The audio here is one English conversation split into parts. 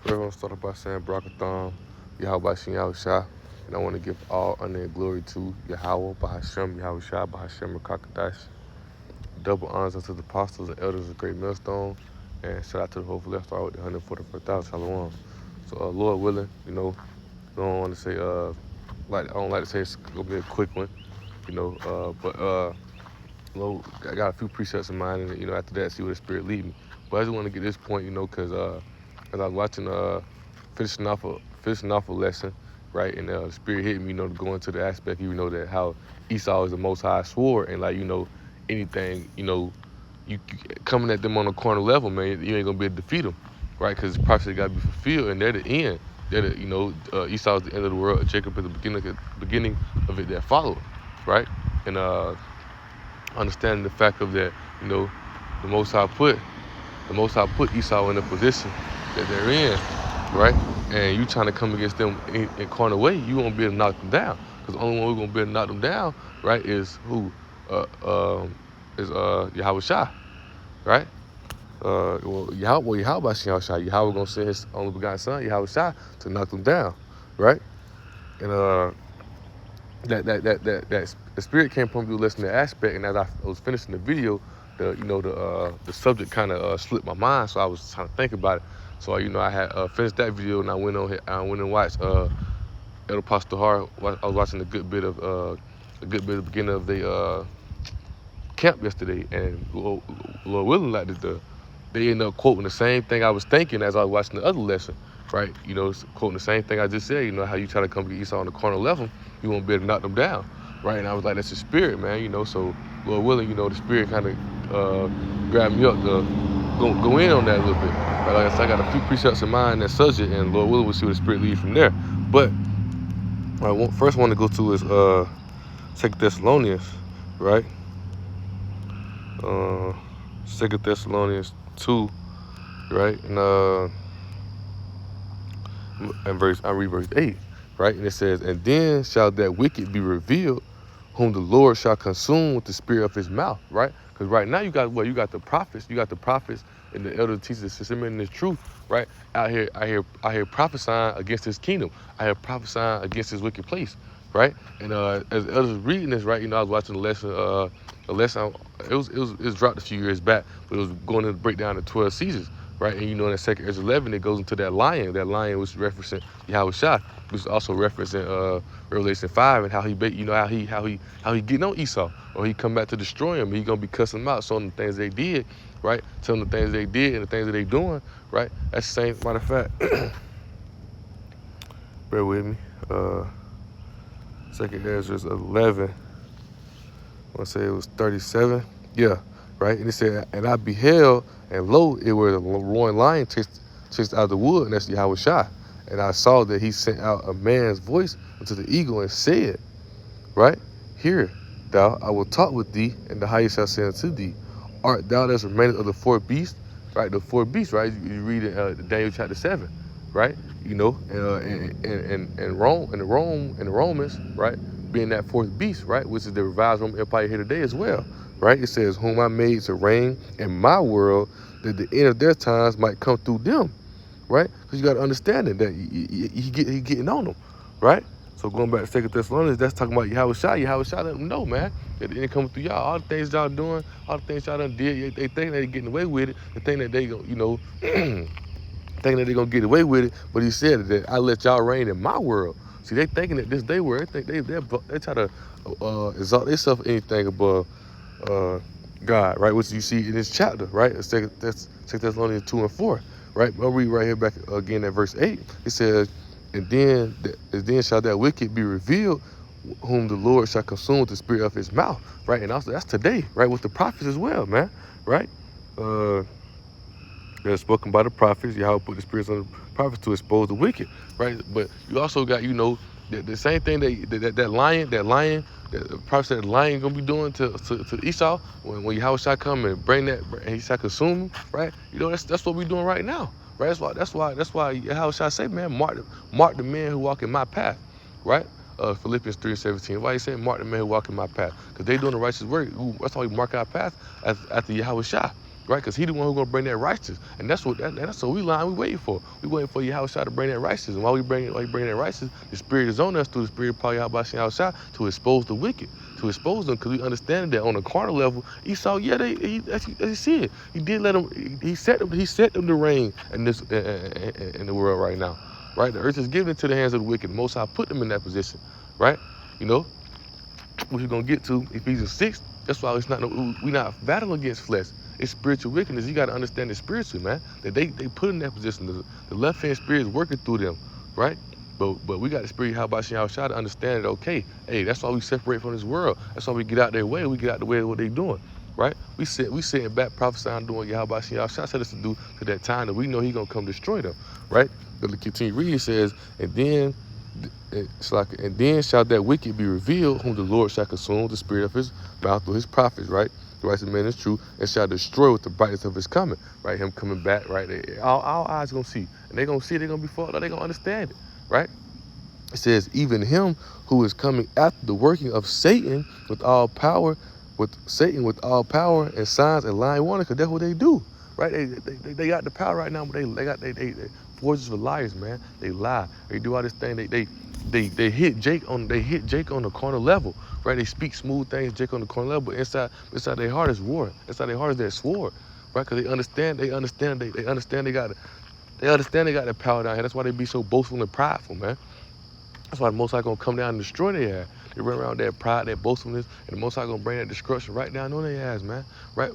First, I want to start off by saying Barakathon, Yahweh Shem Yahushua. And I want to give all honor and glory to Yahweh, Bahashem, Yahushua, Bahashem, Rakakadash. Double honors unto the apostles and elders of Great Millstone. And shout out to the whole left out with the 144,000 Shalom. So, Lord willing, I don't want to say, I don't like to say it's going to be a quick one, but Lord, I got a few precepts in mind, and after that, see where the Spirit lead me. But I just want to get this point, because as I was watching, finishing off a lesson, right, and the Spirit hit me, to go into the aspect, that how Esau is the Most High sword, and anything, you coming at them on a corner level, man, you ain't gonna be able to defeat them, right? Because the prophecy got to be fulfilled, and they're the end. They're the, Esau is the end of the world, Jacob is the beginning of it that followed, right? And understanding the fact of that, the Most High put Esau in the position that they're in, right? And you trying to come against them in corner way, you won't be able to knock them down. Because the only one we're gonna be able to knock them down, right, is who? Yahweh Shai, right? Yahweh Shai. Yahweh gonna send his only begotten son, Yahweh Shai, to knock them down, right? And the Spirit came from you listening to aspect, and as I was finishing the video, the subject kind of slipped my mind, so I was trying to think about it. So I had finished that video, and I went and watched El Pastor Har. I was watching a good bit of the beginning of the camp yesterday, and Lord willing, they ended up quoting the same thing I was thinking as I was watching the other lesson, right? Quoting the same thing I just said. How you try to come to Esau on the corner level, you won't be able to knock them down, right? And I was like, that's the Spirit, man. So Lord willing, the Spirit kind of grabbed me up to go in on that a little bit. But like I said, I got a few precepts in mind that subject, and Lord willing, we'll see where the Spirit leads from there. But first one to go to is 2 Thessalonians, right? 2 Thessalonians 2, right? And I read verse 8, right? And it says, and then shall that wicked be revealed, whom the Lord shall consume with the spirit of his mouth, right? Because right now you got the prophets, and the elder teachers systematic in the truth, right? Out here prophesying against his kingdom. I hear prophesying against his wicked place, right? And as the elders reading this, right, I was watching the lesson. It was dropped a few years back, but it was going to break down the 12 seasons, right? And in that second Ezra 11, it goes into that lion was referencing Yahweh Shai, which is also referencing Revelation 5, and how he how he getting on Esau, or he come back to destroy him. He gonna be cussing them out, showing them the things they did, right? Telling them the things they did and the things that they doing, right? That's the same. Matter of fact, bear with me. Second Ezra 11. I want to say it was 37. Yeah, right? And it said, and I beheld, and lo, it was a roaring lion chased out of the wood, and that's Yahweh Shai. And I saw that he sent out a man's voice unto the eagle and said, right? Hear thou, I will talk with thee, and the highest shall say unto thee, art thou that remaineth of the four beasts, right? The four beasts, right? You read in Daniel chapter 7, right? And the Romans, right? Being that fourth beast, right? Which is the revised Roman Empire here today as well, right? It says, whom I made to reign in my world, that the end of their times might come through them, right? Because you got to understand it, that he getting on them, right? So going back to 2 Thessalonians, that's talking about Yahweh Shai. Yahweh Shai let them know, man, that the end coming through y'all. All the things y'all doing, all the things y'all done did, they think they getting away with it. They think that they gonna, thinking that they're gonna get away with it, but he said that I let y'all reign in my world. See, they thinking that this they were. They think they try to exalt themselves anything above God, right? Which you see in this chapter, right? That's 2 Thessalonians 2 and 4, right? I'll read right here back again at verse 8. It says, and then shall that wicked be revealed, whom the Lord shall consume with the spirit of his mouth, right? And also that's today, right? With the prophets as well, man, right? They're spoken by the prophets. Yahweh put the spirits on the prophets to expose the wicked, right? But you also got, the same thing that lion, that the prophet said the lion gonna be doing to Esau when Yahweh shall come and bring that, and he shall consume him, right? That's what we're doing right now, right? That's why Yahweh shall say, man, mark the men who walk in my path, right? Philippians 3:17. Why he said mark the men who walk in my path? Because they doing the righteous work. That's why we mark our path after Yahweh Shai. right? Because he the one who's gonna bring that righteousness, and that's what we waiting for. We waiting for Yahushua to bring that righteousness, and while he bring that righteousness, the Spirit is on us through the Spirit of power Yahushua to expose the wicked, to expose them, because we understand that on a carnal level, Esau, yeah, as you see it, he did let them, he set them to reign in the world right now, right? The earth is given into the hands of the wicked. The Most High put them in that position, right? You know, what you're gonna get to Ephesians 6. That's why we not battling against flesh. It's spiritual wickedness. You got to understand it spiritually, man. That they put in that position. The left hand spirit is working through them, right? But we got the spirit how about Yahushua to understand it. Okay, hey, that's why we separate from this world. That's why we get out their way. We get out the way of what they doing, right? We sitting back prophesying, doing Yahweh Yahushua said us to do to that time that we know he gonna come destroy them, right? But continue reading, it says, and then shall that wicked be revealed, whom the Lord shall consume the spirit of his mouth through his prophets, right? The righteous man is true, and shall destroy with the brightness of his coming, right? Him coming back, right? Our eyes gonna see, and they gonna see, they gonna be fucked up, they gonna understand it, right? It says, even him who is coming after the working of Satan with all power, with and signs and lying wonders, because that's what they do, right? They got the power right now, but they forces for liars, man. They lie. They do all this thing. They hit Jake on the carnal level, right? They speak smooth things, Jake on the carnal level, but inside their heart is war. Inside their heart is that sword, right? Because they understand they got the power down here. That's why they be so boastful and prideful, man. That's why the Most High gonna come down and destroy their ass. They run around that pride, that boastfulness, and the Most High gonna bring that destruction right down on their ass, man. Right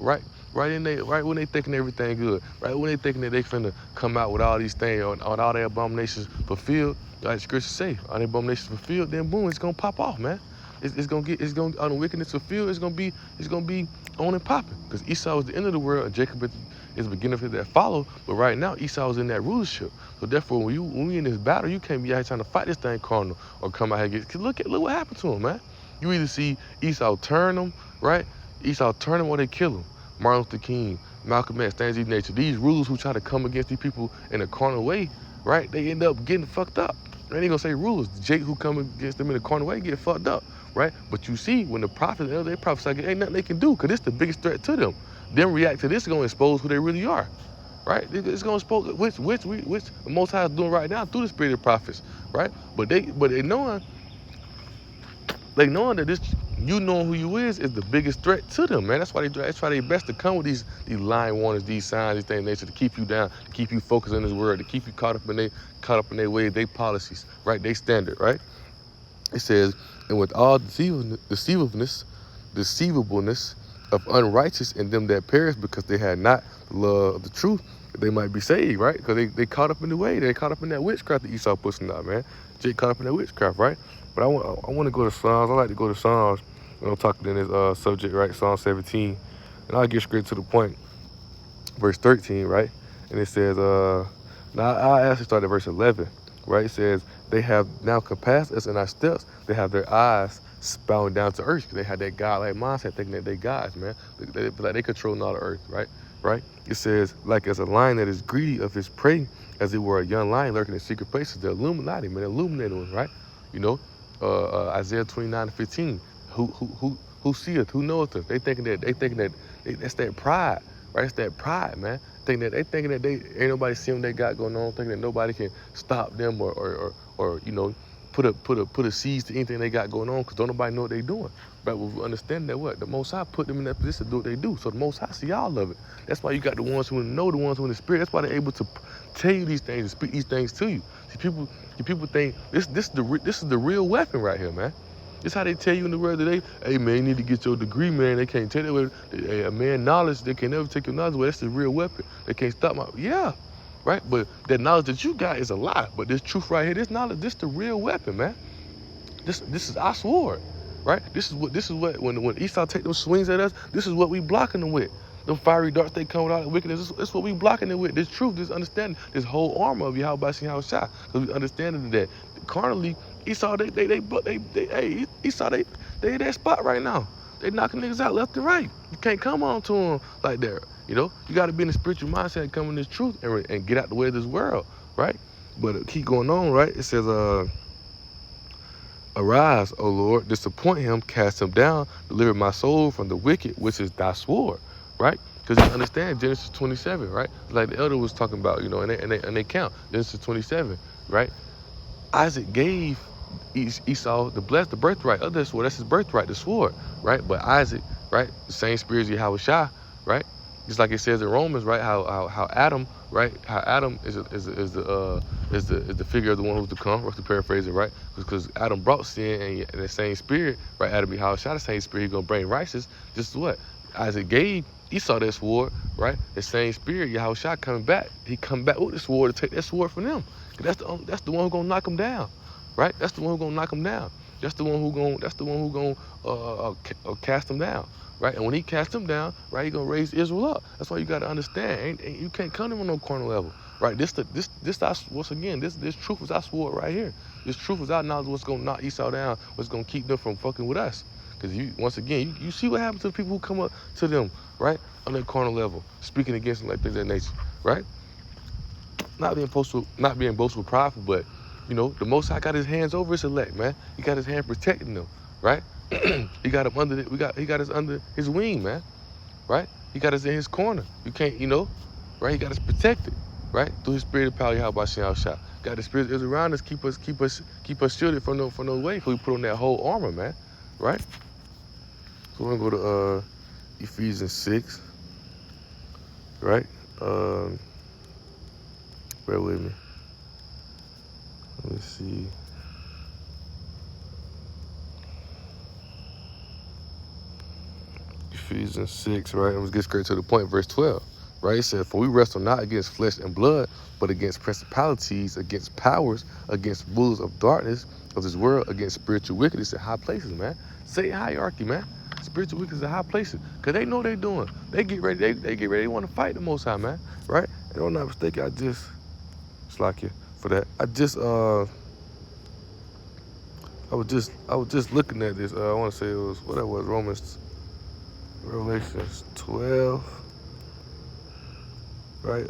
when they thinking everything good, right when they thinking that they finna come out with all these things, on all their abominations fulfilled, like Scripture say, all their abominations fulfilled, then boom, it's gonna pop off, man. It's gonna on the wickedness fulfilled, it's gonna be on and popping. Because Esau is the end of the world, and Jacob is the beginning of it that follow. But right now, Esau is in that rulership. So therefore, when we in this battle, you can't be out here trying to fight this thing carnal or come out here and get. Cause look what happened to him, man. You either see Esau turn him, right? Esau turn him or they kill him. Martin Luther King, Malcolm X, things of these nature. These rulers who try to come against these people in a carnal way, right? They end up getting fucked up. They ain't gonna say rulers. Jake who come against them in a carnal way get fucked up, right? But you see, when the prophets, they prophesy, ain't nothing they can do, because it's the biggest threat to them. Them react to this is gonna expose who they really are, right? It's gonna expose which the Most High is doing right now through the spirit of prophets, right? But they knowing that this, you knowing who you is the biggest threat to them, man. That's why they best to come with these lying warnings, these signs, these things nature to keep you down, to keep you focused on this word, to keep you caught up in their ways, their policies, right? They standard, right? It says, and with all deceivableness of unrighteous in them that perish, because they had not the love of the truth, they might be saved, right? Because they caught up in the way, they caught up in that witchcraft that Esau pushing out, man. Jake caught up in that witchcraft, right? But I want to go to Psalms. I like to go to Psalms when I'm talking in this subject, right? Psalm 17, and I'll get straight to the point. Verse 13, right? And it says, now I actually start at verse 11, right? It says, they have now compassed us in our steps. They have their eyes bowing down to earth, because they had that God-like mindset, thinking that they gods, man. They controlling all the earth, right? Right? It says, like as a lion that is greedy of his prey, as it were a young lion lurking in secret places. The Illuminati, man, illuminated one, right? You know, Isaiah 29:15. Who seeth? Who knoweth us? They thinking that that's that pride, right? It's that pride, man. They thinking that they ain't nobody seeing what they got going on. Thinking that nobody can stop them or you know, put a seize to anything they got going on, because don't nobody know what they doing. But we understand that what the Most High put them in that position to do what they do. So the Most High see all of it. That's why you got the ones who know, the ones who in the spirit. That's why they're able to tell you these things and speak these things to you. See, people think this is the real weapon right here, man. This how they tell you in the world today. Hey man, you need to get your degree, man. They can't tell you. Hey, a man knowledge, they can never take your knowledge away. That's the real weapon. They can't stop right? But that knowledge that you got is a lie. But this truth right here, this knowledge, this the real weapon, man. This is our sword, right? This is what when Esau take those swings at us, this is what we blocking them with. Them fiery darts they come with all the wickedness. This is what we blocking it with. This truth, this understanding, this whole armor of Yahweh Yahushua. Because we understanding that carnally, Esau Esau they in that spot right now. They knocking niggas out left and right. You can't come on to them like that. You know, you got to be in the spiritual mindset and come in this truth and get out the way of this world, right? But keep going on, right? It says, arise, O Lord, disappoint him, cast him down, deliver my soul from the wicked, which is thy sword, right? Because you understand Genesis 27, right? Like the elder was talking about, and they count Genesis 27, right? Isaac gave Esau the birthright of the sword. That's his birthright, the sword, right? But Isaac, right, the same spirit as Yahweh Shai, right? Just like it says in Romans, right? How Adam, right? How Adam is the figure of the one who's to come. To paraphrase it, right? Because Adam brought sin, and the same spirit, right? Adam Yahweh Shai, the same spirit, he's gonna bring righteousness. Just what Isaac gave Esau that sword, right? The same spirit, Yahweh Shai coming back. He come back with the sword to take that sword from them. That's the one who's gonna knock him down, right? That's the one who's gonna knock him down. That's the one who gonna cast him down, right? And when he casts him down, right, he gonna raise Israel up. That's why you gotta understand. Ain't you can't come to him on no carnal level, right? This once again, this truth is our sword right here. This truth is our knowledge. What's gonna knock Esau down? What's gonna keep them from fucking with us? Because once again, you see what happens to the people who come up to them, right, on that carnal level, speaking against them like things of that nature, right? Not being boastful, prideful, but the Most High got his hands over his elect, man. He got his hand protecting them, right? He got him under he got us under his wing, man, right? He got us in his corner. You can't, right? He got us protected, right? Through his spirit of power, Yahweh Shah. Got the spirit is around us, keep us shielded from no way. So we put on that whole armor, man, right? So we're gonna go to Ephesians 6, right? Bear with me. Let me see. Ephesians 6, right? Let's get straight to the point. Verse 12, right? It says, "For we wrestle not against flesh and blood, but against principalities, against powers, against rulers of darkness of this world, against spiritual wickedness in high places," man. Say hierarchy, man. Spiritual wickedness in high places. Because they know what they're doing. They get ready. They get ready. They want to fight the Most High, man. Right? And if I'm not mistaken, slack you for that. I was just looking at this. I want to say it was Revelations 12, right?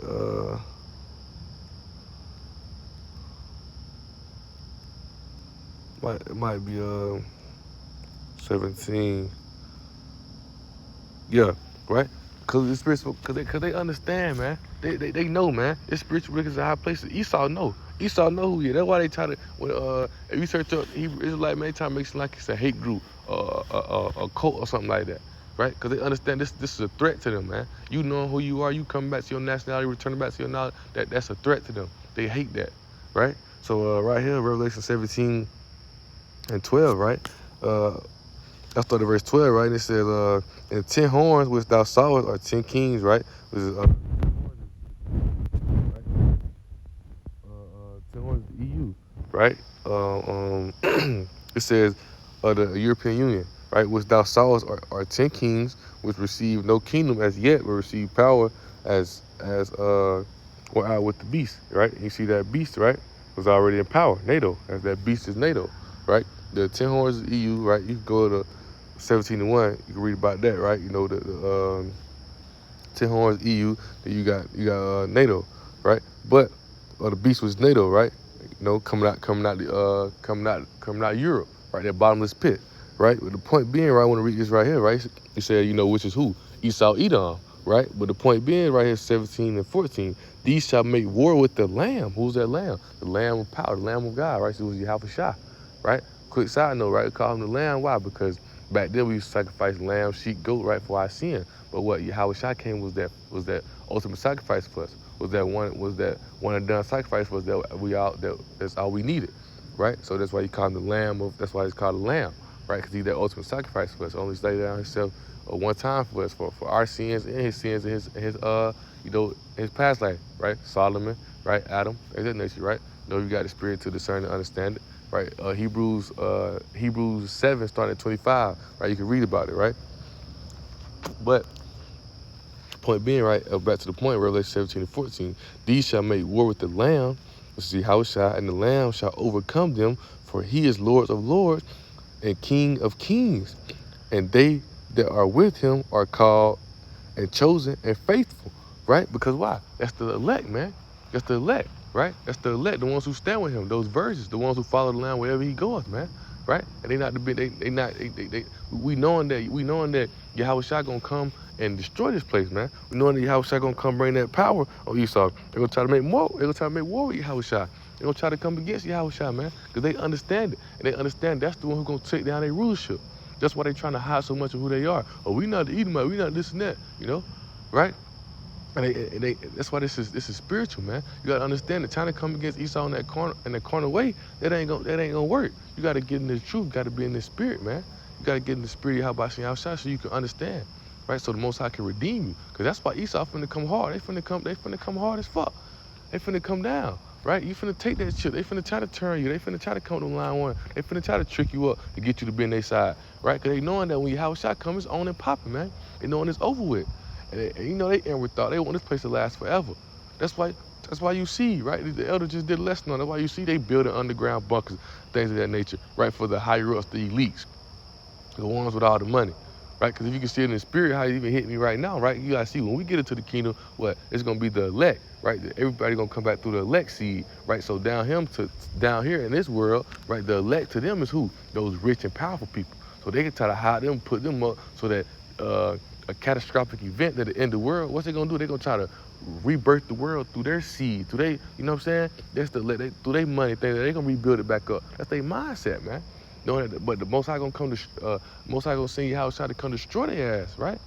It might be 17. Yeah, right? Because they understand, man. They know, man. It's spiritual wickedness in high places. Esau know who he is. That's why they try to, if you search up Hebrew Israelite, man, they try to make it seem like it's a hate group, a cult or something like that, right? Because they understand this is a threat to them, man. You knowing who you are, you coming back to your nationality, returning back to your knowledge, that's a threat to them. They hate that, right? So right here, Revelation 17 and 12, right? I started verse 12, right? And it says, "And 10 horns which thou sawest are 10 kings," right? Which is, 10 horns is the EU, right? It says, the European Union, right? Which thou sawest are 10 kings, which receive no kingdom as yet, but receive power as were out with the beast, right? And you see that beast, right? Was already in power, NATO. As that beast is NATO, right? The 10 horns is EU, right? You can go to 17:1, you can read about that, right? The 10 horns EU, then you got NATO, right? But the beast was NATO, right? Coming out Europe, right? That bottomless pit, right? But the point being, right, I want to read this right here, right? You said, which is who? Esau, Edom, right? But the point being, right here, 17 and 14, "These shall make war with the Lamb." Who's that Lamb? The Lamb of power, the Lamb of God, right? So it was Yahweh Shai, right? Quick side note, right? We call him the Lamb. Why? Because back then we used to sacrifice lamb, sheep, goat, right, for our sin. But what Yahweh Shai came was that ultimate sacrifice for us. Was that one and done sacrifice for us that's all we needed, right? So that's why he called him the Lamb that's why he's called the Lamb, right? Because he's that ultimate sacrifice for us. Only laid down himself one time for us for our sins and his sins and his past life, right? Solomon, right? Adam, things of that nature, right? You got the spirit to discern and understand it. Right, Hebrews 7 starting at 25, right? You can read about it, right? But point being, right, back to the point, Revelation 17 and 14, "These shall make war with the Lamb," which is Yahweh, "and the Lamb shall overcome them, for he is Lord of lords and King of kings, and they that are with him are called and chosen and faithful," right? Because why? That's the elect, man. That's the elect. Right? That's the elect, the ones who stand with him, those virgins, the ones who follow the Lamb wherever he goes, man. Right? And we knowing that Yahushua gonna come and destroy this place, man. We know that Yahushua gonna come bring that power on Esau. They're gonna try to make war. They're gonna try to make war with Yahushua. They're gonna try to come against Yahushua, man, because they understand it. And they understand that's the one who's gonna take down their rulership. That's why they're trying to hide so much of who they are. Oh, we not the Edomite, we not this and that, right? And that's why this is spiritual, man. You gotta understand that trying to come against Esau in that corner way, that ain't gonna work. You gotta get in the truth, gotta be in the spirit, man. You gotta get in the spirit of Yahushua so you can understand, right? So the Most High can redeem you. Cause that's why Esau finna come hard. They finna come hard as fuck. They finna come down, right? You finna take that shit. They finna try to turn you. They finna try to come to line one. They finna try to trick you up to get you to be on their side, right? Cause they knowing that when Yahushua comes, it's on and popping, man. They knowing it's over with. And they inward thought they want this place to last forever. That's why you see, right? The elder just did a lesson on it. That's why you see they building underground bunkers, things of that nature, right? For the higher ups, the elites, the ones with all the money, right? Because if you can see it in the spirit, how it even hit me right now, right? You gotta see when we get into the kingdom, what it's gonna be the elect, right? Everybody gonna come back through the elect seed, right? So down here in this world, right? The elect to them is who? Those rich and powerful people. So they can try to hide them, put them up, so that a catastrophic event that end the world, what's they gonna do? They're gonna try to rebirth the world through their seed, through they, you know what I'm saying? That's through their money thing, they're gonna rebuild it back up. That's their mindset, man. Knowing that, but the Most High gonna Most High gonna send Yahushua to come destroy their ass, right?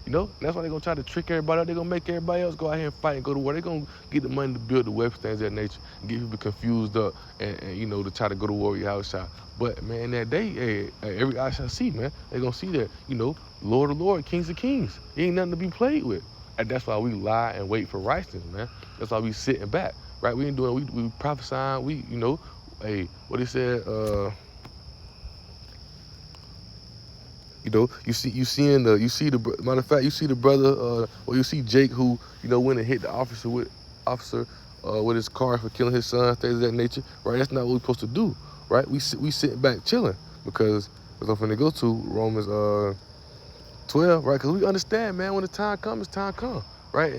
That's why they're gonna try to trick everybody out. They're gonna make everybody else go out here and fight and go to war. They're gonna get the money to build the weapons, things of that nature, and get people confused up and to try to go to war with Yahushua. But man, in that day, every eye shall see, man. They're gonna see that, Lord of Lord, Kings of Kings. He ain't nothing to be played with. And that's why we lie and wait for righteousness, man. That's why we sitting back, right? We ain't doing, we prophesying, what he said, you see the matter of fact, you see the brother, or you see Jake who, went and hit the officer with his car for killing his son, things of that nature, right? That's not what we're supposed to do, right? We sitting back chilling because I'm finna go to Romans 12, right? Because we understand, man, when the time comes, it's time come, right?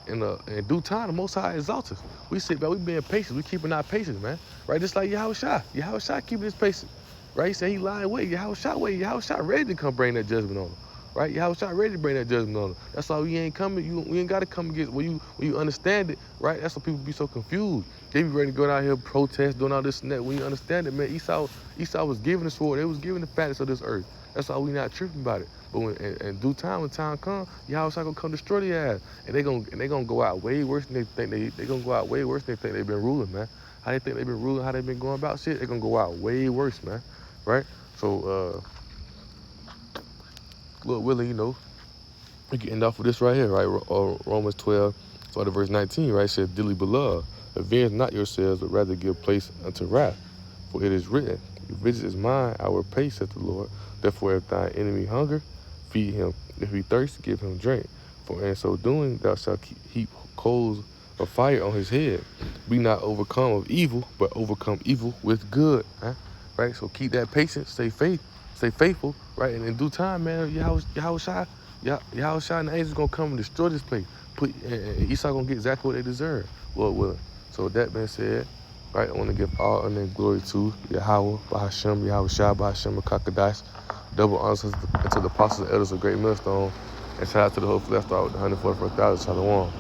In due time, the Most High exalts us. We sit back, we being patient, we keeping our patience, man, right? Just like Yahushua keeping his patience. Right? He said he lying wait. Yahushua ready to come bring that judgment on him. Right? Yahushua ready to bring that judgment on him. That's why we ain't coming. We ain't got to come against when you understand it. Right? That's why people be so confused. They be ready to go out here protest, doing all this and that. When you understand it, man, Esau was given the sword. They was given the fatness of this earth. That's why we not tripping about it. But in due time, when time comes, Yahushua gonna come destroy their ass, and they gonna go out way worse than they think they gonna go out way worse than they think they've been ruling, man. How they think they've been ruling, how they been going about shit, they gonna go out way worse, man. Right? So, Lord willing, we can end off with this right here, right? Romans 12, start at verse 19, right? It says, dearly beloved, avenge not yourselves, but rather give place unto wrath. For it is written, your vengeance is mine, I will pay, saith the Lord. Therefore, if thine enemy hunger, feed him. If he thirst, give him drink. For in so doing, thou shalt heap coals of fire on his head. Be not overcome of evil, but overcome evil with good. Huh? Right? So keep that patience, stay faithful, right? And in due time, man, Yahushua and the angels gonna come and destroy this place. And Esau gonna get exactly what they deserve. Lord willing. So with that being said, right, I want to give all honor and glory to Yahweh, Bahashem, Yahushua, Bahashem, and Kakadice. Double honors to the apostles and elders of Great Millstone. And shout out to the whole flesh star with the 144,000 Shalom.